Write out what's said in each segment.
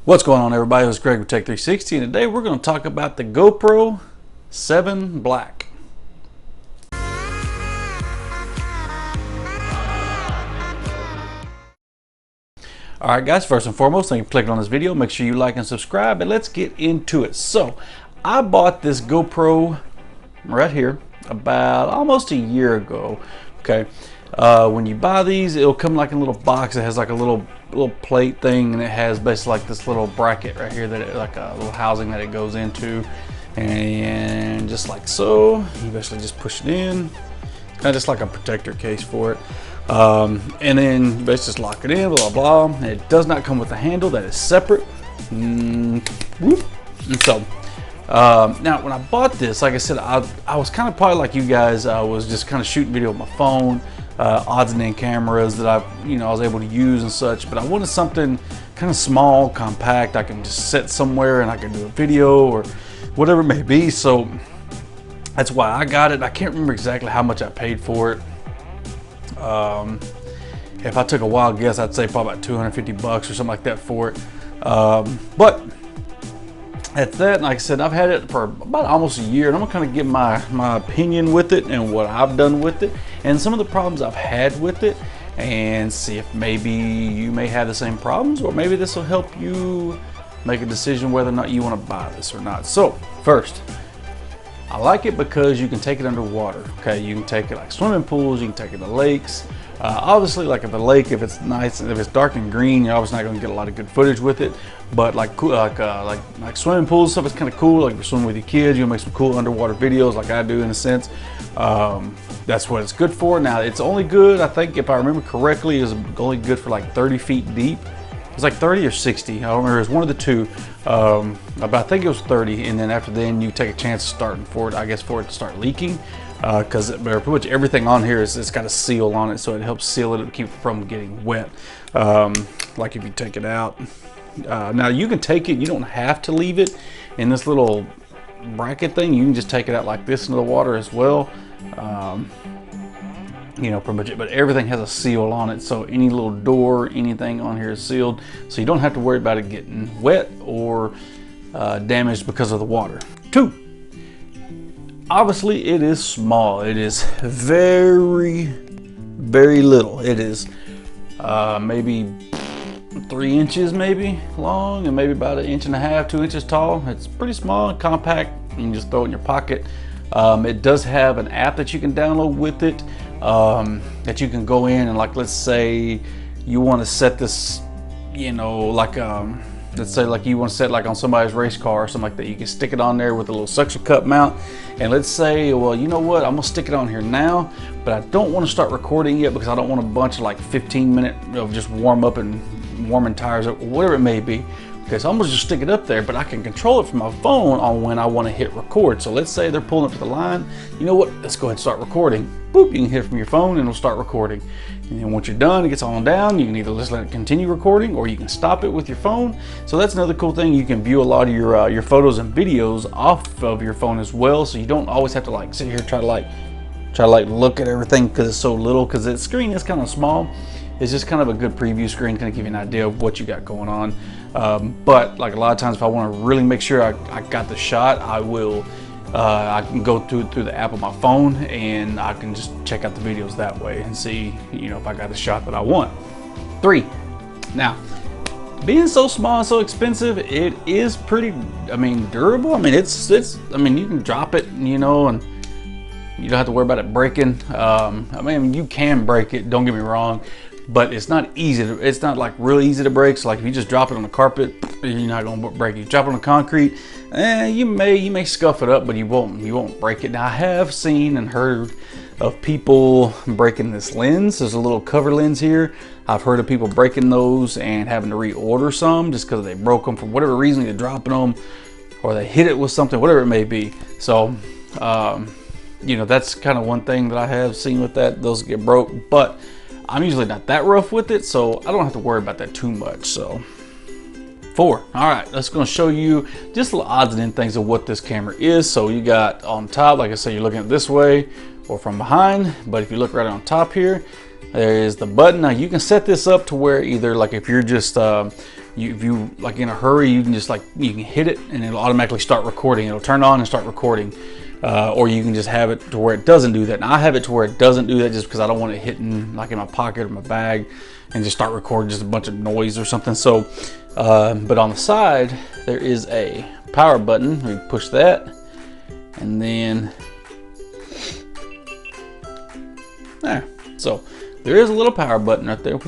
What's going on, everybody? It's Greg with Tech 360, and today we're going to talk about the GoPro 7 Black. Alright guys, first and foremost, thank you for clicking on this video. Make sure you like and subscribe, and let's get into it. So, I bought this GoPro right here about almost a year ago. Okay, when you buy these, it'll come like in a little box. It has like a little plate thing, and it has basically like this little bracket right here that like a little housing that it goes into, and just like so, you basically just push it in. Kind of just like a protector case for it. And then you basically just lock it in, blah blah blah. It does not come with a handle, that is separate. And so now when I bought this, like I said, I was kind of probably like you guys. I was just kind of shooting video with my phone, odds and end cameras that I was able to use and such, but I wanted something kind of small, compact. I can just sit somewhere and I can do a video or whatever it may be. So that's why I got it. I can't remember exactly how much I paid for it. If I took a wild guess, I'd say probably about 250 bucks or something like that for it. But that's that. And like I said, I've had it for about almost a year, and I'm gonna kind of give my opinion with it and what I've done with it and some of the problems I've had with it, and see if maybe you may have the same problems, or maybe this will help you make a decision whether or not you want to buy this or not. So first, I like it because you can take it underwater. Okay, you can take it like swimming pools, you can take it to lakes. Obviously, like at the lake, if it's nice, if it's dark and green, you're obviously not going to get a lot of good footage with it. But like swimming pools stuff, it's kind of cool. Like if you're swimming with your kids, you'll make some cool underwater videos, like I do in a sense. That's what it's good for. Now it's only good, I think, if I remember correctly, is only good for like 30 feet deep. It's like 30 or 60. I don't remember. It's one of the two. But I think it was 30, and then after then you take a chance starting for it, I guess, for it to start leaking, because pretty much everything on here it's got a seal on it, so it helps seal it and keep it from getting wet. Like if you take it out. Now you can take it. You don't have to leave it in this little bracket thing. You can just take it out like this into the water as well. Pretty much it, but everything has a seal on it, so any little door, anything on here is sealed, so you don't have to worry about it getting wet or damaged because of the water. 2, obviously it is small. It is very little. It is maybe 3 inches maybe long, and maybe about 1.5 to 2 inches tall. It's pretty small and compact. You can just throw it in your pocket. It does have an app that you can download with it, that you can go in and, like, let's say you want to set this, let's say like you want to set like on somebody's race car or something like that. You can stick it on there with a little suction cup mount, and let's say, well, you know what, I'm gonna stick it on here now, but I don't want to start recording yet because I don't want a bunch of like 15-minute of just warm up and warming tires or whatever it may be. Okay, so I'm gonna just stick it up there, but I can control it from my phone on when I want to hit record. So let's say they're pulling up to the line. You know what? Let's go ahead and start recording. Boop, you can hit it from your phone and it'll start recording. And then once you're done, it gets on down. You can either just let it continue recording, or you can stop it with your phone. So that's another cool thing. You can view a lot of your photos and videos off of your phone as well. So you don't always have to like sit here and try to look at everything because it's so little. Because the screen is kind of small. It's just kind of a good preview screen, kind of give you an idea of what you got going on. But like a lot of times, if I want to really make sure I got the shot, I will. I can go through the app on my phone, and I can just check out the videos that way and see, if I got the shot that I want. 3. Now, being so small and so expensive, it is pretty, durable. It's you can drop it, and you don't have to worry about it breaking. You can break it, don't get me wrong, but it's not easy to, it's not like real easy to break. So like if you just drop it on the carpet, you're not gonna break it. You drop it on the concrete, you may scuff it up, but you won't break it. Now I have seen and heard of people breaking this lens. There's a little cover lens here. I've heard of people breaking those and having to reorder some just because they broke them for whatever reason. They're dropping them, or they hit it with something, whatever it may be. So that's kind of one thing that I have seen with that. Those get broke, but I'm usually not that rough with it, so I don't have to worry about that too much. So 4. All right, that's going to show you just little odds and ends things of what this camera is. So you got on top, like I said, you're looking at this way or from behind, but if you look right on top here, there is the button. Now you can set this up to where either, like if you're just if you like in a hurry, you can just you can hit it and it'll automatically start recording. It'll turn on and start recording. Or you can just have it to where it doesn't do that. And I have it to where it doesn't do that just because I don't want it hitting like in my pocket or my bag and just start recording just a bunch of noise or something. So, but on the side, there is a power button. We push that and then there. So there is a little power button right there.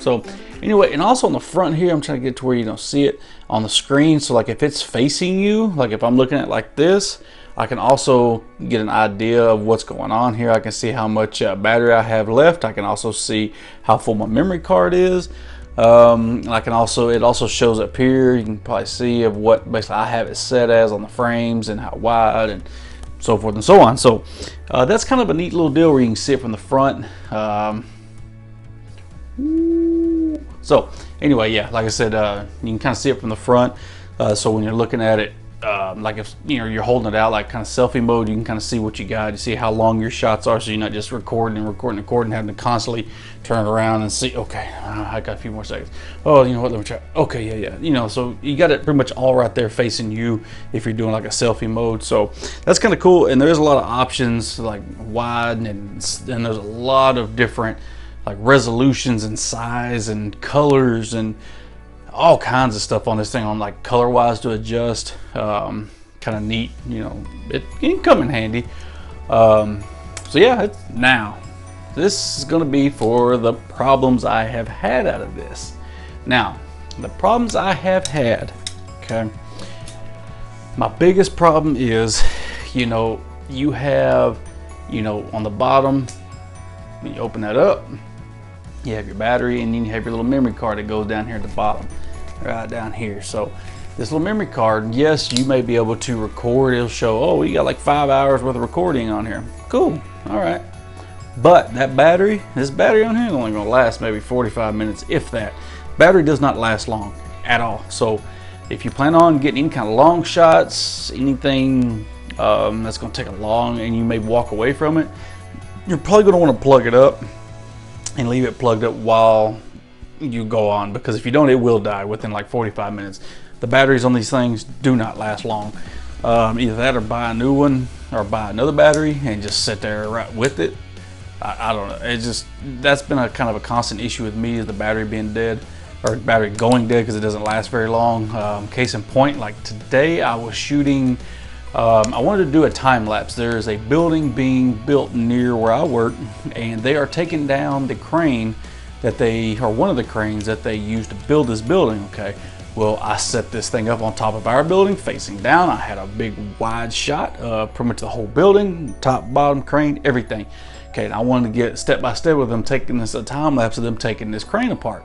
So anyway, and also on the front here, I'm trying to get to where you don't see it on the screen. So like if it's facing you, like if I'm looking at it like this, I can also get an idea of what's going on here. I can see how much battery I have left. I can also see how full my memory card is. I can also, it also shows up here. You can probably see of what basically I have it set as on the frames and how wide and so forth and so on. So that's kind of a neat little deal where you can see it from the front. So anyway, yeah, like I said, you can kind of see it from the front. So when you're looking at it, like if you're holding it out like kind of selfie mode, you can kind of see what you got. You see how long your shots are, so you're not just recording, having to constantly turn around and see, okay, I got a few more seconds. Oh, you know what, let me try. Okay, yeah. So you got it pretty much all right there facing you if you're doing like a selfie mode. So that's kind of cool. And there's a lot of options like wide and there's a lot of different like resolutions and size and colors and all kinds of stuff on this thing on like color wise to adjust. Kind of neat, it can come in handy. So yeah, now this is going to be for the problems I have had out of this. Now the problems I have had, okay, my biggest problem is you have on the bottom when you open that up, you have your battery, and then you have your little memory card that goes down here at the bottom, right down here. So this little memory card, yes, you may be able to record. It'll show, oh, you got like 5 hours worth of recording on here. Cool, all right. But that battery, this battery on here is only gonna last maybe 45 minutes, if that. Battery does not last long at all. So if you plan on getting any kind of long shots, anything that's gonna take a long, and you may walk away from it, you're probably gonna wanna plug it up and leave it plugged up while you go on, because if you don't, it will die within like 45 minutes. The batteries on these things do not last long. Either that or buy a new one or buy another battery and just sit there right with it. I don't know. It's just, that's been a kind of a constant issue with me, is the battery being dead, or battery going dead because it doesn't last very long. Case in point, like today I was shooting, I wanted to do a time lapse. There is a building being built near where I work, and they are taking down the crane that one of the cranes that they used to build this building, okay? Well, I set this thing up on top of our building, facing down. I had a big wide shot, pretty much the whole building, top, bottom, crane, everything. Okay, and I wanted to get step by step with them taking this, a time lapse of them taking this crane apart.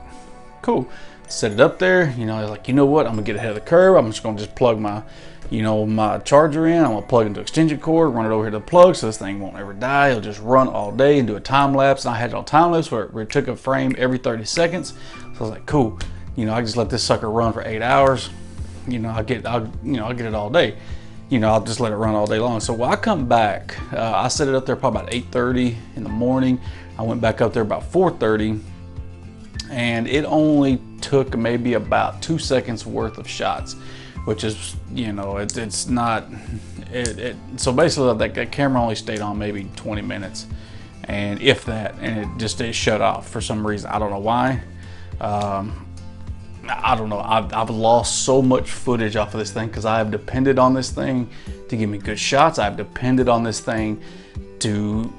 Cool, set it up there. I was like, you know what? I'm gonna get ahead of the curve. I'm just gonna plug my, my charger in. I'm gonna plug into extension cord, run it over here to the plug, so this thing won't ever die. It'll just run all day and do a time lapse. And I had it on time lapse where it took a frame every 30 seconds. So I was like, cool. I just let this sucker run for 8 hours. I'll get it all day. I'll just let it run all day long. So when I come back, I set it up there probably about 8:30 in the morning. I went back up there about 4:30, and it only took maybe about 2 seconds worth of shots, which is, it's not, so basically that camera only stayed on maybe 20 minutes, and if that, and it shut off for some reason. I don't know why. I don't know. I've lost so much footage off of this thing because I have depended on this thing to give me good shots. I've depended on this thing to,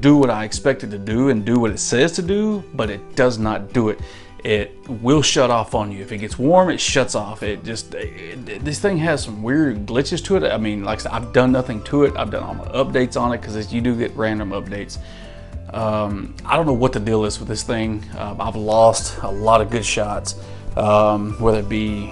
do what I expect it to do and do what it says to do, but it does not do it. It will shut off on you. If it gets warm, it shuts off. This thing has some weird glitches to it. I mean, like I said, I've done nothing to it. I've done all my updates on it because you do get random updates. I don't know what the deal is with this thing. I've lost a lot of good shots, whether it be,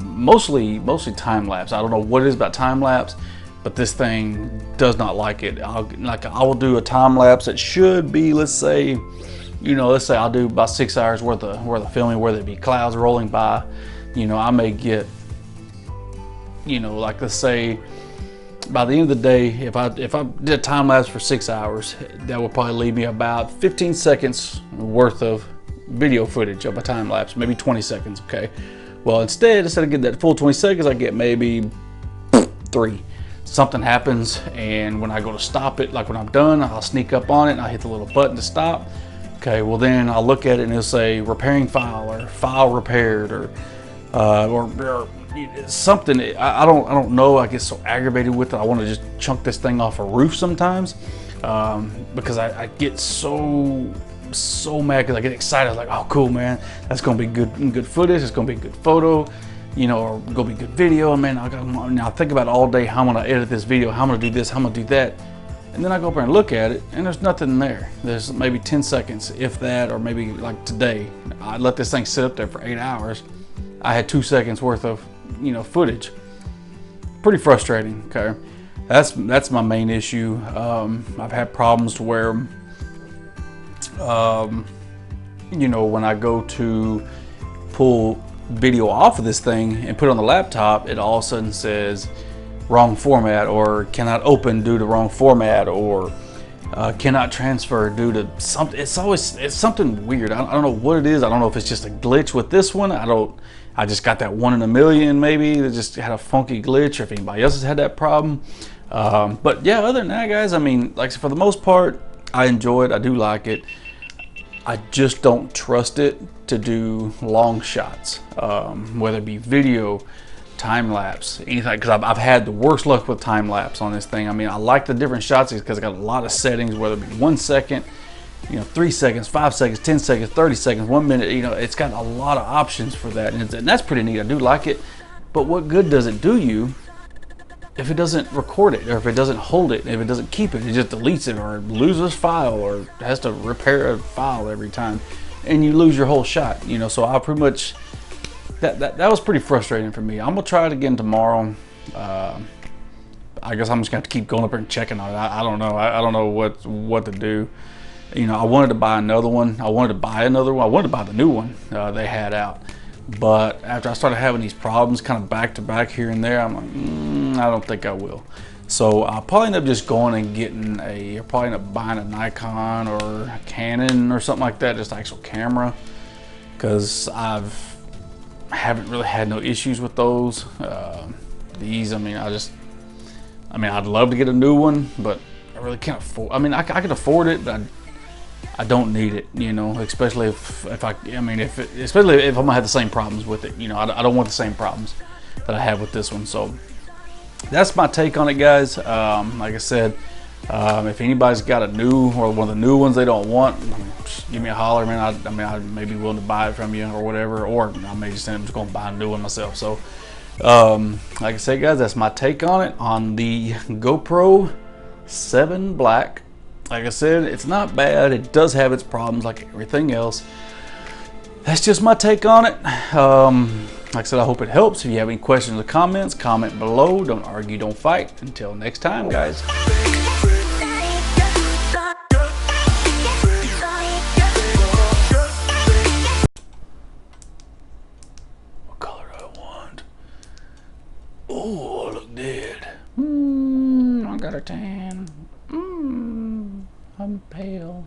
mostly time lapse. I don't know what it is about time lapse, but this thing does not like it. I will do a time lapse that should be, let's say I'll do about 6 hours worth of filming, whether it be clouds rolling by. I may get, like let's say, by the end of the day, if I did a time lapse for 6 hours, that would probably leave me about 15 seconds worth of video footage of a time lapse, maybe 20 seconds, okay? Well, instead of getting that full 20 seconds, I get maybe 3. Something happens, and when I go to stop it, like when I'm done, I'll sneak up on it and I hit the little button to stop. Okay, well then I'll look at it and it'll say repairing file or file repaired or something. I don't know. I get so aggravated with it. I want to just chunk this thing off a roof sometimes because I get so mad because I get excited. I was like, oh cool, man, that's gonna be good footage. It's gonna be a good photo, you know, or gonna be good video. I mean, I think about it all day, how I'm gonna edit this video, how I'm gonna do this, how I'm gonna do that. And then I go up there and look at it, and there's nothing there. There's maybe 10 seconds, if that, or maybe like today. I let this thing sit up there for 8 hours. I had 2 seconds worth of, you know, footage. Pretty frustrating, okay? That's my main issue. I've had problems to where, you know, when I go to pull video off of this thing and put it on the laptop, it all of a sudden says, wrong format, or cannot open due to wrong format, or cannot transfer due to something. It's something weird. I don't know what it is. I don't know if it's just a glitch with this one. I just got that 1 in a million maybe that just had a funky glitch, or if anybody else has had that problem. But yeah, other than that, guys, I mean, like for the most part, I enjoy it. I do like it. I just don't trust it to do long shots, whether it be video, time lapse, anything, because I've had the worst luck with time lapse on this thing. I mean, I like the different shots because I got a lot of settings, whether it be 1 second, you know, 3 seconds, 5 seconds, 10 seconds, 30 seconds, 1 minute. You know, it's got a lot of options for that, and that's pretty neat. I do like it. But what good does it do you if it doesn't record it, or if it doesn't hold it, if it doesn't keep it? It just deletes it, or loses file, or has to repair a file every time, and you lose your whole shot. You know, so I pretty much. That was pretty frustrating for me. I'm gonna try it again tomorrow. I guess I'm just gonna have to keep going up there and checking on it. I don't know. I don't know what to do. You know, I wanted to buy another one. I wanted to buy the new one they had out. But after I started having these problems kind of back to back here and there, I'm like, I don't think I will. So I'll probably end up just going and getting probably end up buying a Nikon or a Canon or something like that, just an actual camera, because I haven't really had no issues with those. These, I mean, I'd love to get a new one, but I really can't afford. I mean, I can afford it, but I don't need it. You know, especially especially if I'm gonna have the same problems with it. You know, I don't want the same problems that I have with this one. So that's my take on it, guys. Like I said, if anybody's got a new or one of the new ones they don't want, just give me a holler, man. I may be willing to buy it from you or whatever, or I may just end up just going to buy a new one myself. So, like I said, guys, that's my take on it on the GoPro 7 Black. Like I said, it's not bad. It does have its problems like everything else. That's just my take on it. Like I said, I hope it helps. If you have any questions or comments, comment below. Don't argue, don't fight. Until next time, guys. What color do I want? Oh, I look dead. I got a tan. I'm pale.